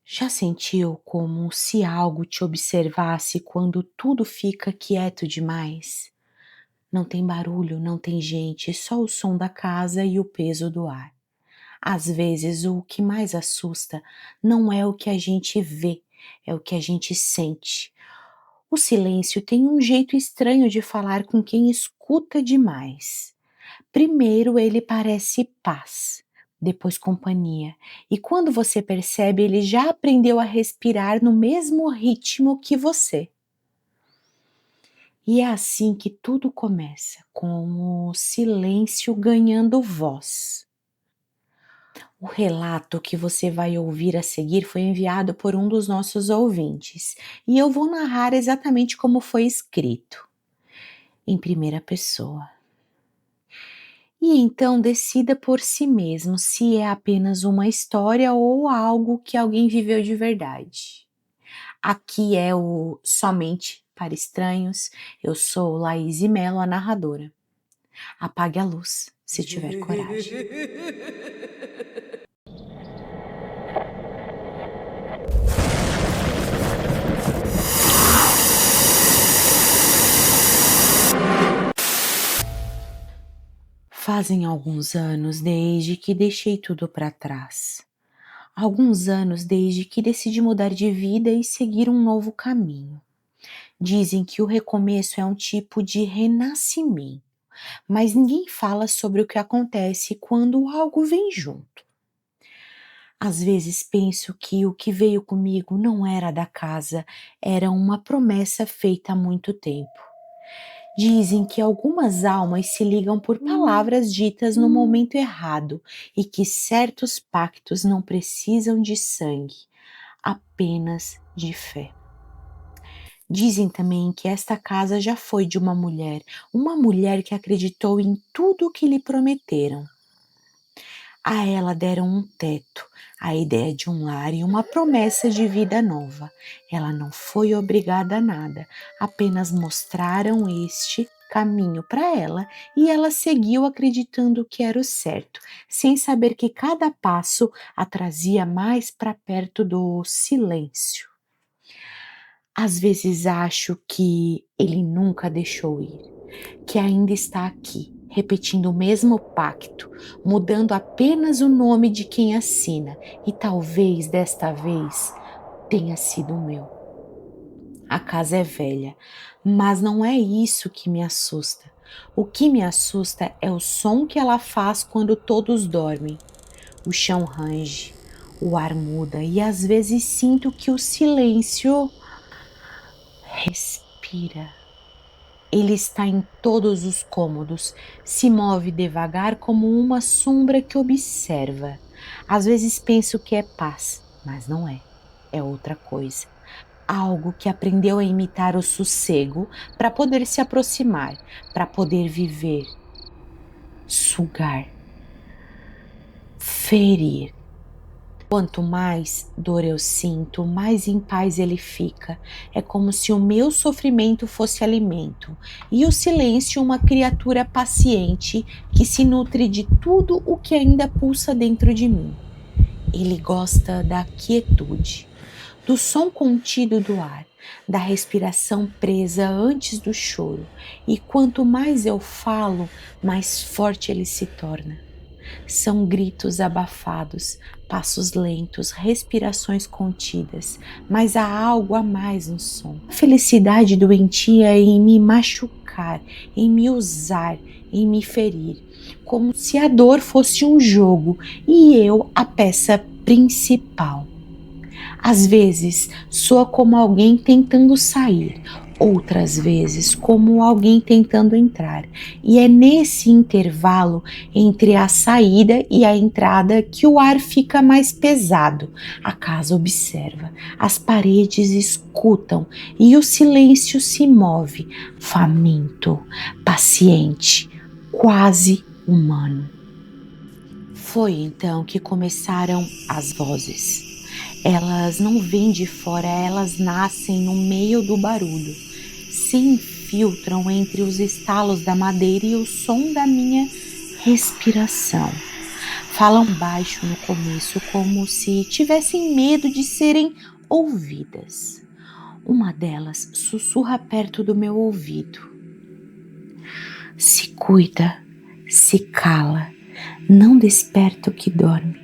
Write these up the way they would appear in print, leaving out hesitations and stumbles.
Já sentiu como se algo te observasse quando tudo fica quieto demais? Não tem barulho, não tem gente, só o som da casa e o peso do ar. Às vezes, o que mais assusta não é o que a gente vê, é o que a gente sente. O silêncio tem um jeito estranho de falar com quem escuta demais. Primeiro ele parece paz, depois companhia, e quando você percebe, ele já aprendeu a respirar no mesmo ritmo que você. E é assim que tudo começa, com o silêncio ganhando voz. O relato que você vai ouvir a seguir foi enviado por um dos nossos ouvintes, e eu vou narrar exatamente como foi escrito, em primeira pessoa. E então decida por si mesmo se é apenas uma história ou algo que alguém viveu de verdade. Aqui é o Somente para Estranhos. Eu sou Laís Melo, a narradora. Apague a luz, se tiver coragem. Fazem alguns anos desde que deixei tudo para trás. Alguns anos desde que decidi mudar de vida e seguir um novo caminho. Dizem que o recomeço é um tipo de renascimento, mas ninguém fala sobre o que acontece quando algo vem junto. Às vezes penso que o que veio comigo não era da casa, era uma promessa feita há muito tempo. Dizem que algumas almas se ligam por palavras ditas no momento errado e que certos pactos não precisam de sangue, apenas de fé. Dizem também que esta casa já foi de uma mulher que acreditou em tudo o que lhe prometeram. A ela deram um teto, a ideia de um lar e uma promessa de vida nova. Ela não foi obrigada a nada, apenas mostraram este caminho para ela e ela seguiu acreditando que era o certo, sem saber que cada passo a trazia mais para perto do silêncio. Às vezes acho que ele nunca deixou ir, que ainda está aqui, repetindo o mesmo pacto, mudando apenas o nome de quem assina, e talvez desta vez tenha sido o meu. A casa é velha, mas não é isso que me assusta. O que me assusta é o som que ela faz quando todos dormem. O chão range, o ar muda e às vezes sinto que o silêncio respira. Ele está em todos os cômodos, se move devagar como uma sombra que observa. Às vezes penso que é paz, mas não é. É outra coisa. Algo que aprendeu a imitar o sossego para poder se aproximar, para poder viver, sugar, ferir. Quanto mais dor eu sinto, mais em paz ele fica. É como se o meu sofrimento fosse alimento e o silêncio uma criatura paciente que se nutre de tudo o que ainda pulsa dentro de mim. Ele gosta da quietude, do som contido do ar, da respiração presa antes do choro. E quanto mais eu falo, mais forte ele se torna. São gritos abafados, passos lentos, respirações contidas, mas há algo a mais no som. A felicidade doentia em me machucar, em me usar, em me ferir, como se a dor fosse um jogo e eu a peça principal. Às vezes soa como alguém tentando sair, outras vezes como alguém tentando entrar. E é nesse intervalo entre a saída e a entrada que o ar fica mais pesado. A casa observa, as paredes escutam e o silêncio se move, faminto, paciente, quase humano. Foi então que começaram as vozes. Elas não vêm de fora, elas nascem no meio do barulho, se infiltram entre os estalos da madeira e o som da minha respiração. Falam baixo no começo, como se tivessem medo de serem ouvidas. Uma delas sussurra perto do meu ouvido: se cuida, se cala, não desperta o que dorme.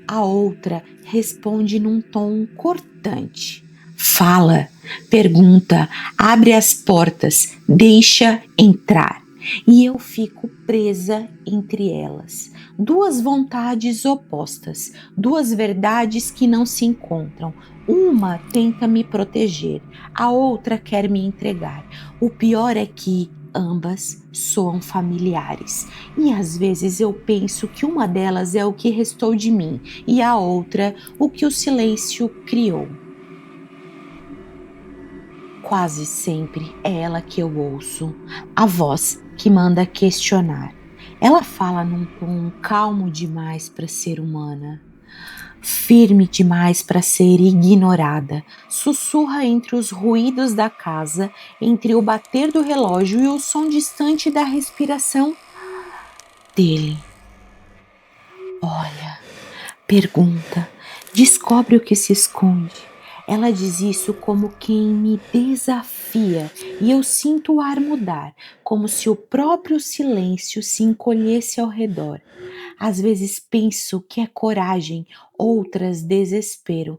A outra responde num tom cortante: fala, pergunta, abre as portas, deixa entrar. E eu fico presa entre elas. Duas vontades opostas, duas verdades que não se encontram. Uma tenta me proteger, a outra quer me entregar. O pior é que ambas soam familiares. E às vezes eu penso que uma delas é o que restou de mim e a outra o que o silêncio criou. Quase sempre é ela que eu ouço, a voz que manda questionar. Ela fala num tom calmo demais para ser humana, firme demais para ser ignorada. Sussurra entre os ruídos da casa, entre o bater do relógio e o som distante da respiração dele. Olha, pergunta, descobre o que se esconde. Ela diz isso como quem me desafia e eu sinto o ar mudar, como se o próprio silêncio se encolhesse ao redor. Às vezes penso que é coragem, outras desespero,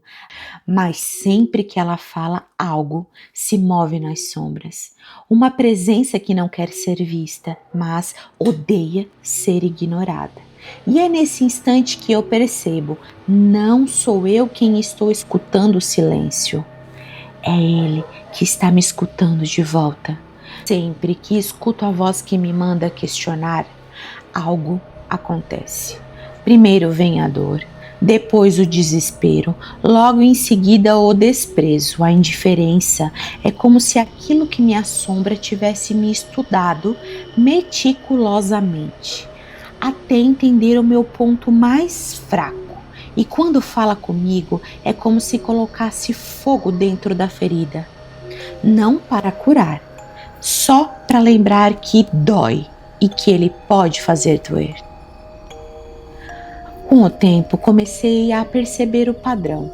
mas sempre que ela fala, algo se move nas sombras. Uma presença que não quer ser vista, mas odeia ser ignorada. E é nesse instante que eu percebo, não sou eu quem estou escutando o silêncio. É ele que está me escutando de volta. Sempre que escuto a voz que me manda questionar, algo acontece. Primeiro vem a dor, depois o desespero, logo em seguida o desprezo, a indiferença. É como se aquilo que me assombra tivesse me estudado meticulosamente, até entender o meu ponto mais fraco. E quando fala comigo, é como se colocasse fogo dentro da ferida. Não para curar, só para lembrar que dói e que ele pode fazer doer. Com o tempo, comecei a perceber o padrão.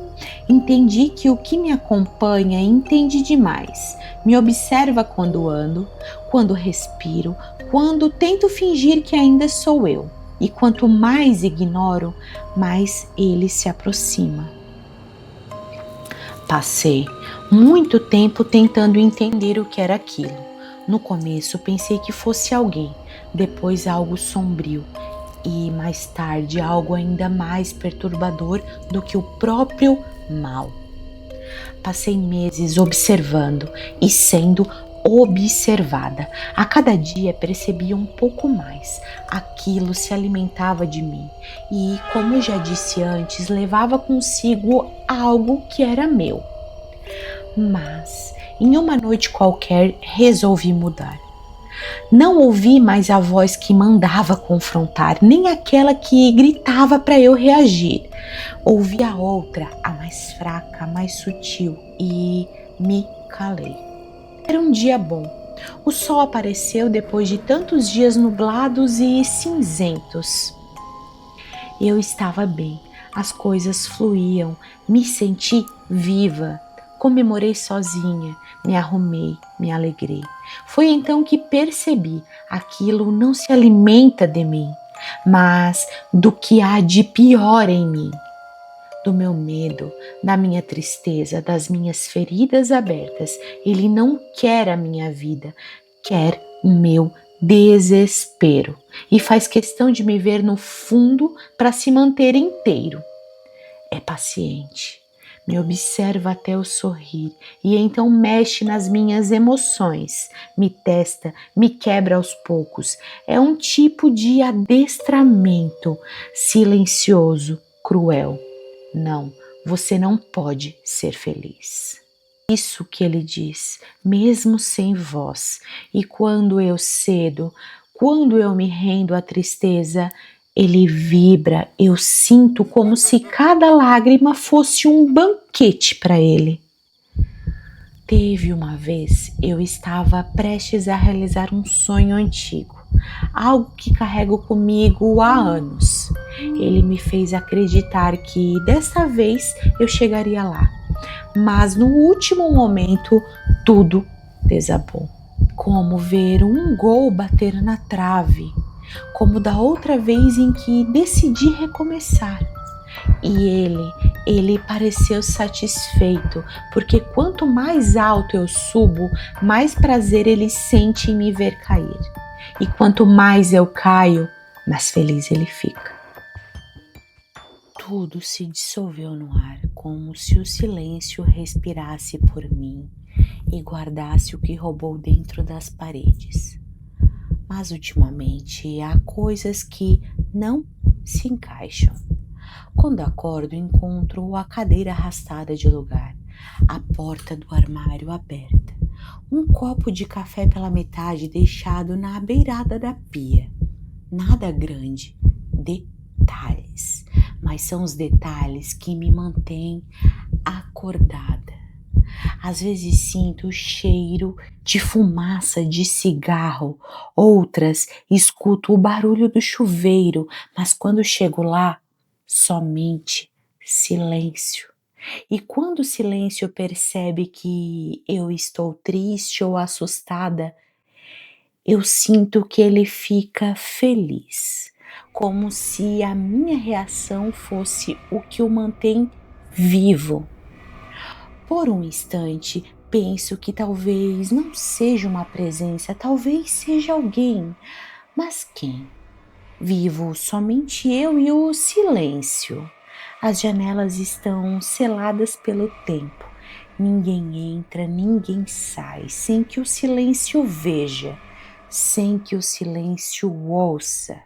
Entendi que o que me acompanha entende demais. Me observa quando ando, quando respiro, quando tento fingir que ainda sou eu. E quanto mais ignoro, mais ele se aproxima. Passei muito tempo tentando entender o que era aquilo. No começo pensei que fosse alguém, depois algo sombrio e mais tarde algo ainda mais perturbador do que o próprio mal. Passei meses observando e sendo observada. A cada dia percebia um pouco mais. Aquilo se alimentava de mim e, como eu já disse antes, levava consigo algo que era meu. Mas, em uma noite qualquer, resolvi mudar. Não ouvi mais a voz que mandava confrontar, nem aquela que gritava para eu reagir. Ouvi a outra, a mais fraca, a mais sutil, e me calei. Era um dia bom. O sol apareceu depois de tantos dias nublados e cinzentos. Eu estava bem, as coisas fluíam, me senti viva. Comemorei sozinha, me arrumei, me alegrei. Foi então que percebi, aquilo não se alimenta de mim, mas do que há de pior em mim. Do meu medo, da minha tristeza, das minhas feridas abertas. Ele não quer a minha vida, quer o meu desespero e faz questão de me ver no fundo para se manter inteiro. É paciente, me observa até eu sorrir e então mexe nas minhas emoções, me testa, me quebra aos poucos. É um tipo de adestramento silencioso, cruel. Não, você não pode ser feliz. Isso que ele diz, mesmo sem voz. E quando eu cedo, quando eu me rendo à tristeza, ele vibra, eu sinto como se cada lágrima fosse um banquete para ele. Teve uma vez eu estava prestes a realizar um sonho antigo, algo que carrego comigo há anos. Ele me fez acreditar que dessa vez eu chegaria lá, mas no último momento tudo desabou. Como ver um gol bater na trave, como da outra vez em que decidi recomeçar. E ele pareceu satisfeito, porque quanto mais alto eu subo, mais prazer ele sente em me ver cair. E quanto mais eu caio, mais feliz ele fica. Tudo se dissolveu no ar, como se o silêncio respirasse por mim e guardasse o que roubou dentro das paredes. Mas ultimamente há coisas que não se encaixam. Quando acordo, encontro a cadeira arrastada de lugar, a porta do armário aberta, um copo de café pela metade deixado na beirada da pia. Nada grande, detalhes, mas são os detalhes que me mantêm acordada. Às vezes sinto o cheiro de fumaça de cigarro, outras escuto o barulho do chuveiro, mas quando chego lá, somente silêncio. E quando o silêncio percebe que eu estou triste ou assustada, eu sinto que ele fica feliz, como se a minha reação fosse o que o mantém vivo. Por um instante, penso que talvez não seja uma presença, talvez seja alguém. Mas quem? Vivo somente eu e o silêncio. As janelas estão seladas pelo tempo. Ninguém entra, ninguém sai, sem que o silêncio veja, sem que o silêncio ouça.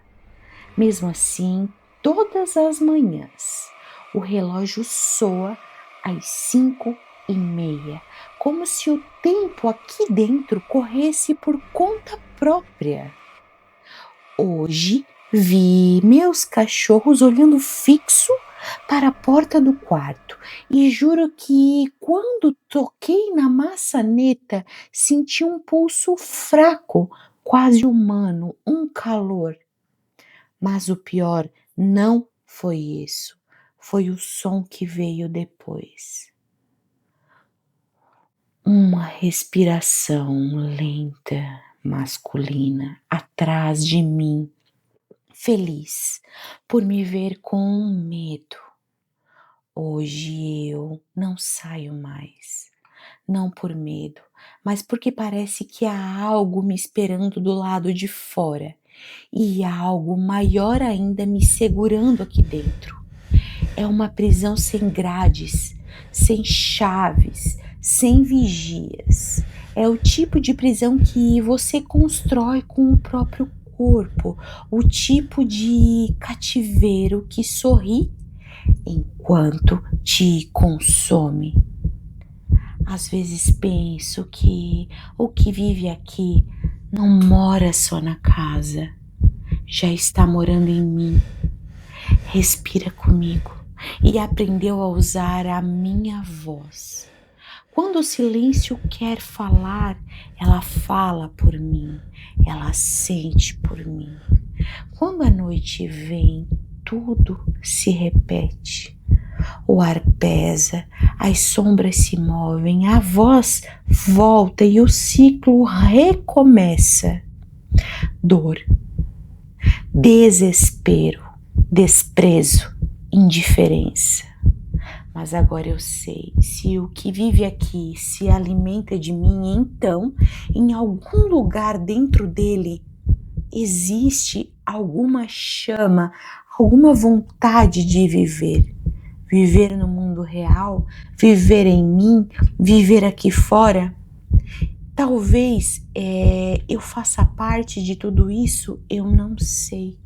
Mesmo assim, todas as manhãs, o relógio soa às 5:30, como se o tempo aqui dentro corresse por conta própria. Hoje vi meus cachorros olhando fixo para a porta do quarto e juro que quando toquei na maçaneta senti um pulso fraco, quase humano, um calor. Mas o pior não foi isso, foi o som que veio depois. Uma respiração lenta, masculina, atrás de mim, feliz por me ver com medo. Hoje eu não saio mais, não por medo, mas porque parece que há algo me esperando do lado de fora e há algo maior ainda me segurando aqui dentro. É uma prisão sem grades, sem chaves, sem vigias. É o tipo de prisão que você constrói com o próprio corpo, o tipo de cativeiro que sorri enquanto te consome. Às vezes penso que o que vive aqui não mora só na casa, já está morando em mim. Respira comigo e aprendeu a usar a minha voz. Quando o silêncio quer falar, ela fala por mim, ela sente por mim. Quando a noite vem, tudo se repete. O ar pesa, as sombras se movem, a voz volta e o ciclo recomeça. Dor, desespero, desprezo, indiferença. Mas agora eu sei, se o que vive aqui se alimenta de mim, então, em algum lugar dentro dele, existe alguma chama, alguma vontade de viver. Viver no mundo real, viver em mim, viver aqui fora. Talvez eu faça parte de tudo isso, eu não sei.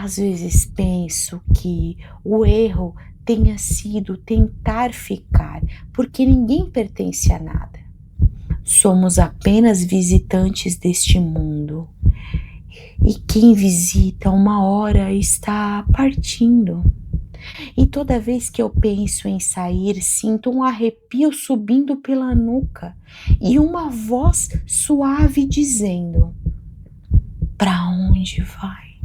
Às vezes penso que o erro tenha sido tentar ficar, porque ninguém pertence a nada. Somos apenas visitantes deste mundo. E quem visita uma hora está partindo. E toda vez que eu penso em sair, sinto um arrepio subindo pela nuca e uma voz suave dizendo: "Para onde vai?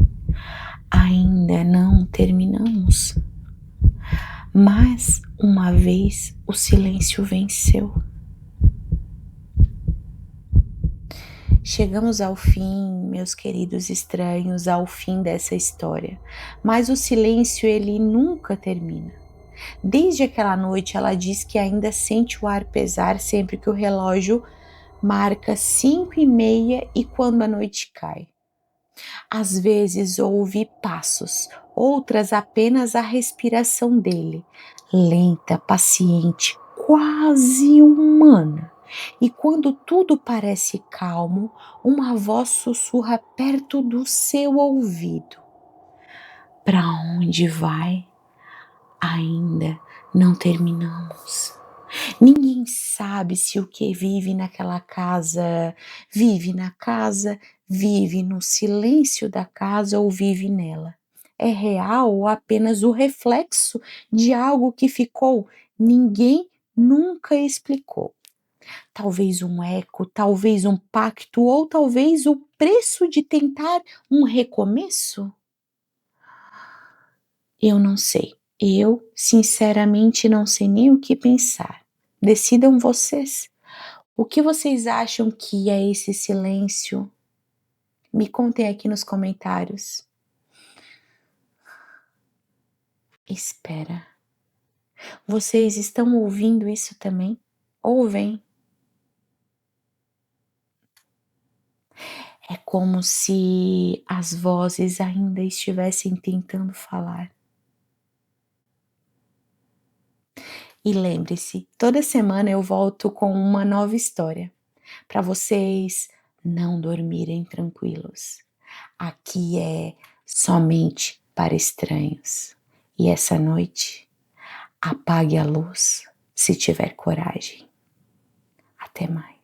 Ainda não terminamos." Mas uma vez o silêncio venceu. Chegamos ao fim, meus queridos estranhos, ao fim dessa história. Mas o silêncio, ele nunca termina. Desde aquela noite, ela diz que ainda sente o ar pesar sempre que o relógio marca 5:30 e quando a noite cai. Às vezes ouve passos, outras apenas a respiração dele, lenta, paciente, quase humana. E quando tudo parece calmo, uma voz sussurra perto do seu ouvido: "Para onde vai? Ainda não terminamos." Ninguém sabe se o que vive na casa, vive no silêncio da casa ou vive nela. É real ou apenas o reflexo de algo que ficou? Ninguém nunca explicou. Talvez um eco, talvez um pacto ou talvez o preço de tentar um recomeço? Eu não sei. Eu, sinceramente, não sei nem o que pensar. Decidam vocês. O que vocês acham que é esse silêncio? Me contem aqui nos comentários. Espera. Vocês estão ouvindo isso também? Ouvem? É como se as vozes ainda estivessem tentando falar. E lembre-se, toda semana eu volto com uma nova história, para vocês não dormirem tranquilos. Aqui é somente para estranhos. E essa noite, apague a luz se tiver coragem. Até mais.